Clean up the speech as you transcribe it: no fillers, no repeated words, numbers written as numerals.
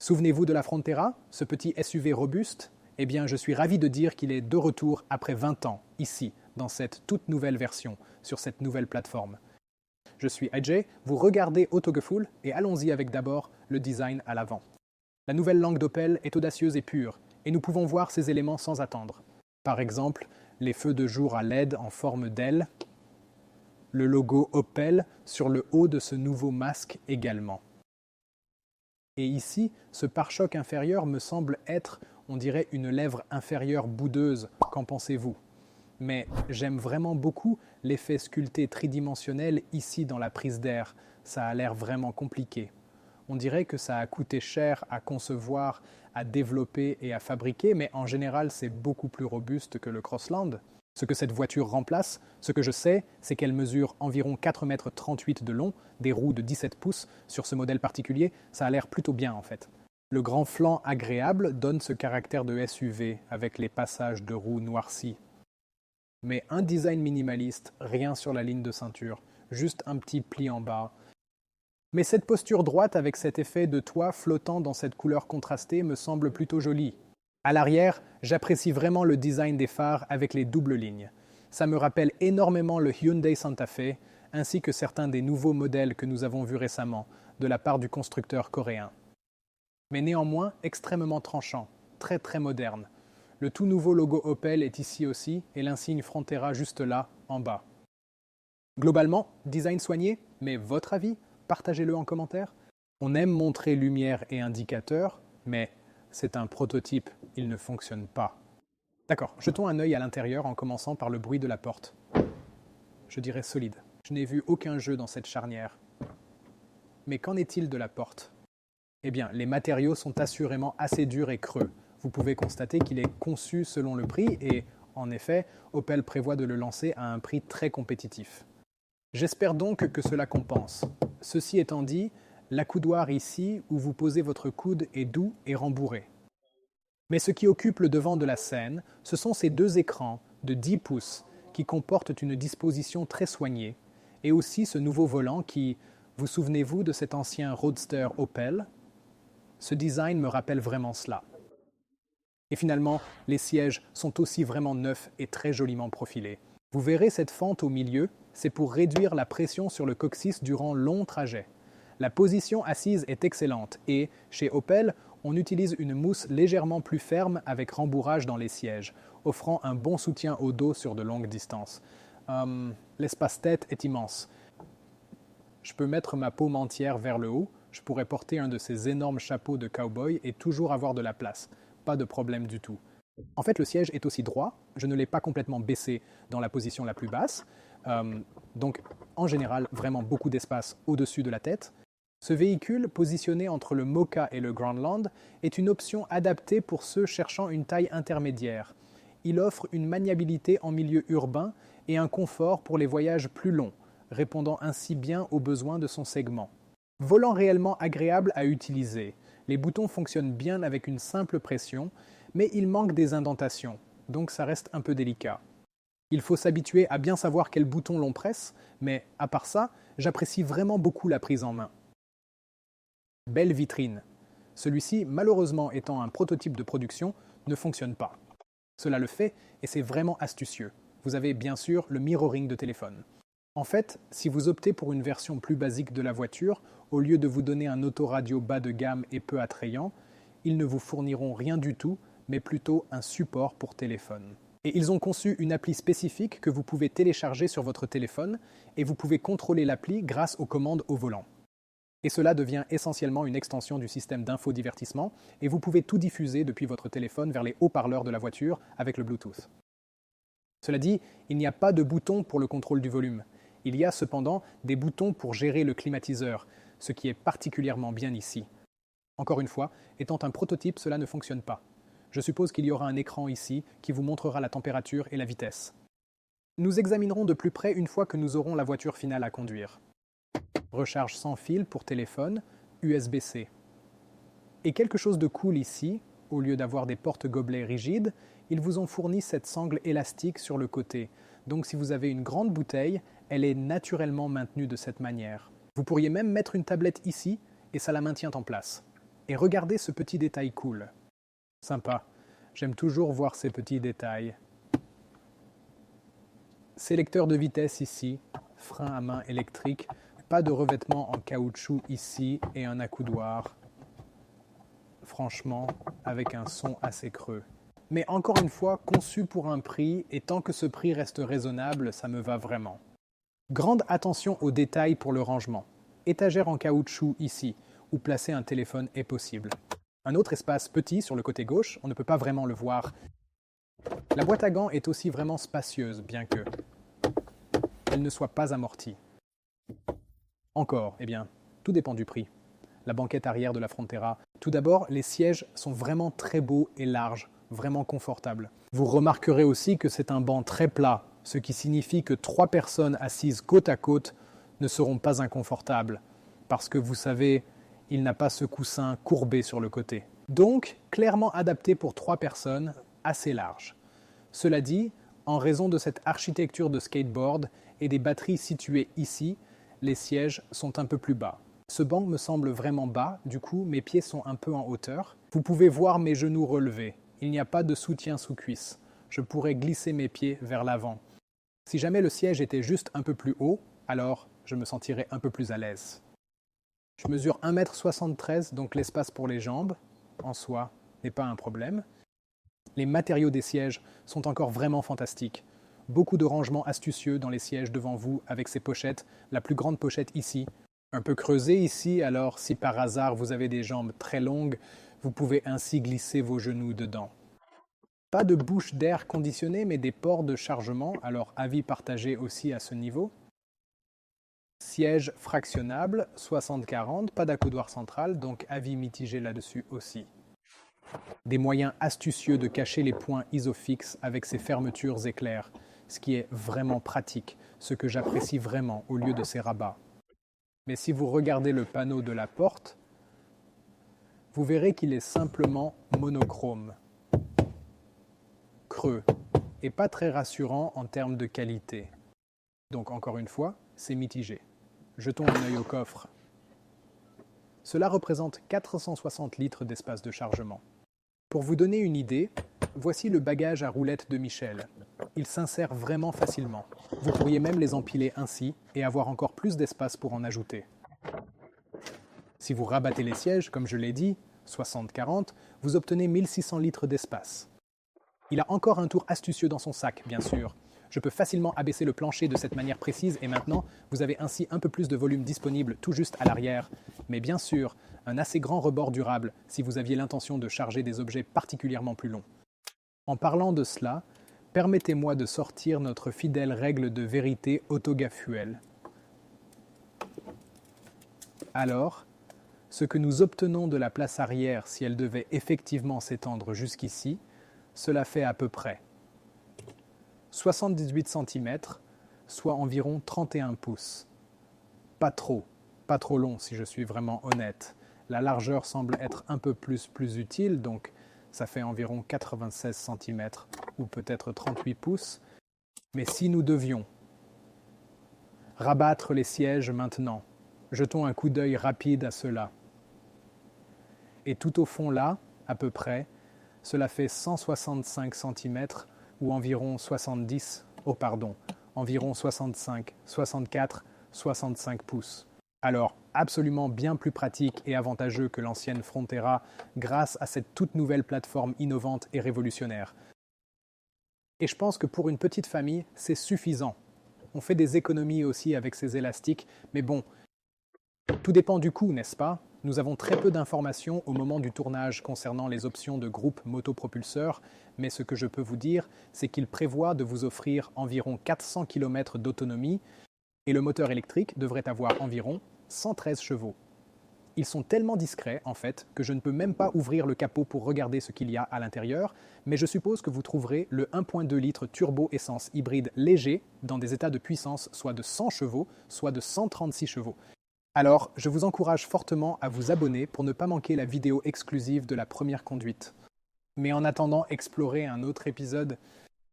Souvenez-vous de la Frontera, ce petit SUV robuste? Eh bien, je suis ravi de dire qu'il est de retour après 20 ans, ici, dans cette toute nouvelle version, sur cette nouvelle plateforme. Je suis Ajay, vous regardez Autogefühl et allons-y avec d'abord le design à l'avant. La nouvelle langue d'Opel est audacieuse et pure, et nous pouvons voir ces éléments sans attendre. Par exemple, les feux de jour à LED en forme d'aile, le logo Opel sur le haut de ce nouveau masque également. Et ici, ce pare-choc inférieur me semble être, on dirait, une lèvre inférieure boudeuse. Qu'en pensez-vous? Mais j'aime vraiment beaucoup l'effet sculpté tridimensionnel ici dans la prise d'air. Ça a l'air vraiment compliqué. On dirait que ça a coûté cher à concevoir, à développer et à fabriquer, mais en général, c'est beaucoup plus robuste que le Crossland. Ce que cette voiture remplace, ce que je sais, c'est qu'elle mesure environ 4,38 m de long, des roues de 17 pouces sur ce modèle particulier. Ça a l'air plutôt bien en fait. Le grand flanc agréable donne ce caractère de SUV avec les passages de roues noircies. Mais un design minimaliste, rien sur la ligne de ceinture, juste un petit pli en bas. Mais cette posture droite avec cet effet de toit flottant dans cette couleur contrastée me semble plutôt jolie. À l'arrière, j'apprécie vraiment le design des phares avec les doubles lignes. Ça me rappelle énormément le Hyundai Santa Fe, ainsi que certains des nouveaux modèles que nous avons vus récemment, de la part du constructeur coréen. Mais néanmoins extrêmement tranchant, très très moderne. Le tout nouveau logo Opel est ici aussi, et l'insigne Frontera juste là, en bas. Globalement, design soigné, mais votre avis? Partagez-le en commentaire. On aime montrer lumière et indicateurs, mais c'est un prototype, il ne fonctionne pas. D'accord, jetons un œil à l'intérieur en commençant par le bruit de la porte. Je dirais solide. Je n'ai vu aucun jeu dans cette charnière. Mais qu'en est-il de la porte? Eh bien, les matériaux sont assurément assez durs et creux. Vous pouvez constater qu'il est conçu selon le prix et, en effet, Opel prévoit de le lancer à un prix très compétitif. J'espère donc que cela compense. Ceci étant dit, l'accoudoir ici, où vous posez votre coude, est doux et rembourré. Mais ce qui occupe le devant de la scène, ce sont ces deux écrans de 10 pouces qui comportent une disposition très soignée, et aussi ce nouveau volant qui, vous souvenez-vous de cet ancien Roadster Opel? Ce design me rappelle vraiment cela. Et finalement, les sièges sont aussi vraiment neufs et très joliment profilés. Vous verrez cette fente au milieu, c'est pour réduire la pression sur le coccyx durant longs trajets. La position assise est excellente et, chez Opel, on utilise une mousse légèrement plus ferme avec rembourrage dans les sièges, offrant un bon soutien au dos sur de longues distances. L'espace tête est immense. Je peux mettre ma paume entière vers le haut, je pourrais porter un de ces énormes chapeaux de cow-boy et toujours avoir de la place. Pas de problème du tout. En fait, le siège est aussi droit, je ne l'ai pas complètement baissé dans la position la plus basse, donc en général vraiment beaucoup d'espace au-dessus de la tête. Ce véhicule, positionné entre le Mocha et le Groundland, est une option adaptée pour ceux cherchant une taille intermédiaire. Il offre une maniabilité en milieu urbain et un confort pour les voyages plus longs, répondant ainsi bien aux besoins de son segment. Volant réellement agréable à utiliser. Les boutons fonctionnent bien avec une simple pression, mais il manque des indentations, donc ça reste un peu délicat. Il faut s'habituer à bien savoir quel bouton l'on presse, mais à part ça, j'apprécie vraiment beaucoup la prise en main. Belle vitrine. Celui-ci, malheureusement étant un prototype de production, ne fonctionne pas. Cela le fait et c'est vraiment astucieux. Vous avez bien sûr le mirroring de téléphone. En fait, si vous optez pour une version plus basique de la voiture, au lieu de vous donner un autoradio bas de gamme et peu attrayant, ils ne vous fourniront rien du tout, mais plutôt un support pour téléphone. Et ils ont conçu une appli spécifique que vous pouvez télécharger sur votre téléphone et vous pouvez contrôler l'appli grâce aux commandes au volant. Et cela devient essentiellement une extension du système d'infodivertissement et vous pouvez tout diffuser depuis votre téléphone vers les haut-parleurs de la voiture avec le Bluetooth. Cela dit, il n'y a pas de bouton pour le contrôle du volume. Il y a cependant des boutons pour gérer le climatiseur, ce qui est particulièrement bien ici. Encore une fois, étant un prototype, cela ne fonctionne pas. Je suppose qu'il y aura un écran ici qui vous montrera la température et la vitesse. Nous examinerons de plus près une fois que nous aurons la voiture finale à conduire. Recharge sans fil pour téléphone, USB-C. Et quelque chose de cool ici, au lieu d'avoir des porte-gobelets rigides, ils vous ont fourni cette sangle élastique sur le côté. Donc si vous avez une grande bouteille, elle est naturellement maintenue de cette manière. Vous pourriez même mettre une tablette ici et ça la maintient en place. Et regardez ce petit détail cool. Sympa. J'aime toujours voir ces petits détails. Sélecteur de vitesse ici, frein à main électrique, pas de revêtement en caoutchouc ici et un accoudoir. Franchement, avec un son assez creux. Mais encore une fois, conçu pour un prix, et tant que ce prix reste raisonnable, ça me va vraiment. Grande attention aux détails pour le rangement. Étagère en caoutchouc ici, où placer un téléphone est possible. Un autre espace petit sur le côté gauche, on ne peut pas vraiment le voir. La boîte à gants est aussi vraiment spacieuse, bien que elle ne soit pas amortie. Encore, eh bien, tout dépend du prix. La banquette arrière de la Frontera. Tout d'abord, les sièges sont vraiment très beaux et larges, vraiment confortables. Vous remarquerez aussi que c'est un banc très plat, ce qui signifie que 3 personnes assises côte à côte ne seront pas inconfortables, parce que vous savez, il n'a pas ce coussin courbé sur le côté. Donc, clairement adapté pour 3 personnes, assez large. Cela dit, en raison de cette architecture de skateboard et des batteries situées ici, les sièges sont un peu plus bas. Ce banc me semble vraiment bas, du coup mes pieds sont un peu en hauteur. Vous pouvez voir mes genoux relevés. Il n'y a pas de soutien sous cuisse. Je pourrais glisser mes pieds vers l'avant. Si jamais le siège était juste un peu plus haut, alors je me sentirais un peu plus à l'aise. Je mesure 1,73 m, donc l'espace pour les jambes, en soi, n'est pas un problème. Les matériaux des sièges sont encore vraiment fantastiques. Beaucoup de rangements astucieux dans les sièges devant vous avec ces pochettes, la plus grande pochette ici. Un peu creusée ici, alors si par hasard vous avez des jambes très longues, vous pouvez ainsi glisser vos genoux dedans. Pas de bouche d'air conditionnée, mais des ports de chargement, alors avis partagé aussi à ce niveau. Siège fractionnable, 60-40, pas d'accoudoir central, donc avis mitigé là-dessus aussi. Des moyens astucieux de cacher les points isofixes avec ces fermetures éclairs, ce qui est vraiment pratique, ce que j'apprécie vraiment au lieu de ces rabats. Mais si vous regardez le panneau de la porte, vous verrez qu'il est simplement monochrome, creux, et pas très rassurant en termes de qualité. Donc encore une fois, c'est mitigé. Jetons un œil au coffre. Cela représente 460 litres d'espace de chargement. Pour vous donner une idée, voici le bagage à roulettes de Michel. Il s'insère vraiment facilement. Vous pourriez même les empiler ainsi et avoir encore plus d'espace pour en ajouter. Si vous rabattez les sièges, comme je l'ai dit, 60-40, vous obtenez 1600 litres d'espace. Il a encore un tour astucieux dans son sac, bien sûr. Je peux facilement abaisser le plancher de cette manière précise et maintenant, vous avez ainsi un peu plus de volume disponible tout juste à l'arrière. Mais bien sûr, un assez grand rebord durable si vous aviez l'intention de charger des objets particulièrement plus longs. En parlant de cela, permettez-moi de sortir notre fidèle règle de vérité autogafuelle. Alors, ce que nous obtenons de la place arrière si elle devait effectivement s'étendre jusqu'ici, cela fait à peu près 78 cm, soit environ 31 pouces. Pas trop long si je suis vraiment honnête. La largeur semble être un peu plus utile, donc ça fait environ 96 cm ou peut-être 38 pouces. Mais si nous devions rabattre les sièges maintenant, jetons un coup d'œil rapide à cela. Et tout au fond là, à peu près, cela fait 165 cm ou environ 65, 64, 65 pouces. Alors, absolument bien plus pratique et avantageux que l'ancienne Frontera grâce à cette toute nouvelle plateforme innovante et révolutionnaire. Et je pense que pour une petite famille, c'est suffisant. On fait des économies aussi avec ces élastiques, mais bon, tout dépend du coût, n'est-ce pas ? Nous avons très peu d'informations au moment du tournage concernant les options de groupe motopropulseur, mais ce que je peux vous dire, c'est qu'il prévoit de vous offrir environ 400 km d'autonomie et le moteur électrique devrait avoir environ 113 chevaux. Ils sont tellement discrets, en fait, que je ne peux même pas ouvrir le capot pour regarder ce qu'il y a à l'intérieur, mais je suppose que vous trouverez le 1.2 litres turbo essence hybride léger dans des états de puissance soit de 100 chevaux, soit de 136 chevaux. Alors, je vous encourage fortement à vous abonner pour ne pas manquer la vidéo exclusive de la première conduite. Mais en attendant, explorez un autre épisode